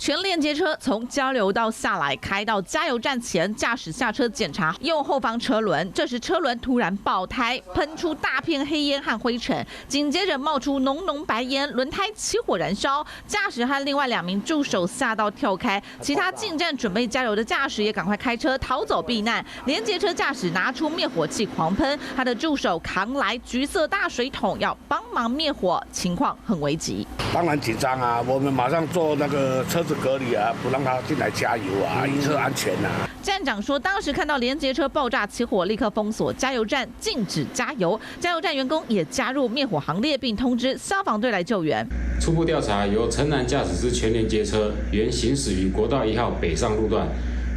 全连接车从交流道下来，开到加油站前，驾驶下车检查右后方车轮。这时车轮突然爆胎，喷出大片黑烟和灰尘，紧接着冒出浓浓白烟，轮胎起火燃烧。驾驶和另外2名助手吓到跳开，其他进站准备加油的驾驶也赶快开车逃走避难。连接车驾驶拿出灭火器狂喷，他的助手扛来橘色大水桶要帮忙灭火，情况很危急。当然紧张啊，我们马上做那个车子隔离啊，不让他进来加油啊，以车安全啊。站长说，当时看到连接车爆炸起火，立刻封锁加油站，禁止加油。加油站员工也加入灭火行列，并通知消防队来救援。初步调查，由城南驾驶之全连接车原行驶于国道1号北上路段，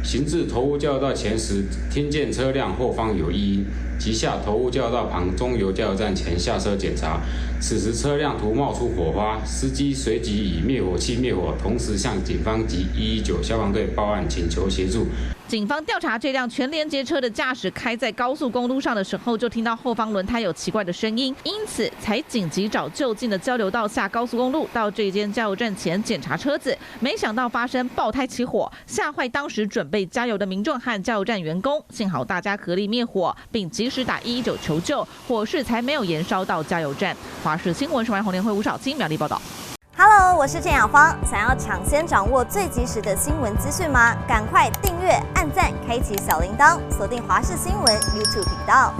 行至头屋交流道前时，听见车辆后方有异音，即下头屋交流道旁中油加油站前下车检查。此时车辆突冒出火花，司机随即以灭火器灭火，同时向警方及119消防队报案，请求协助。警方调查这辆全连接车的驾驶开在高速公路上的时候，就听到后方轮胎有奇怪的声音，因此才紧急找就近的交流道下高速公路到这间加油站前检查车子。没想到发生爆胎起火，吓坏当时准备加油的民众和加油站员工。幸好大家合力灭火，并及时打119求救，火势才没有延烧到加油站。华视新闻，红联会吴少清苗栗报道。Hello， 我是郑雅芳。想要抢先掌握最及时的新闻资讯吗？赶快订阅、按赞、开启小铃铛，锁定华视新闻 YouTube 频道。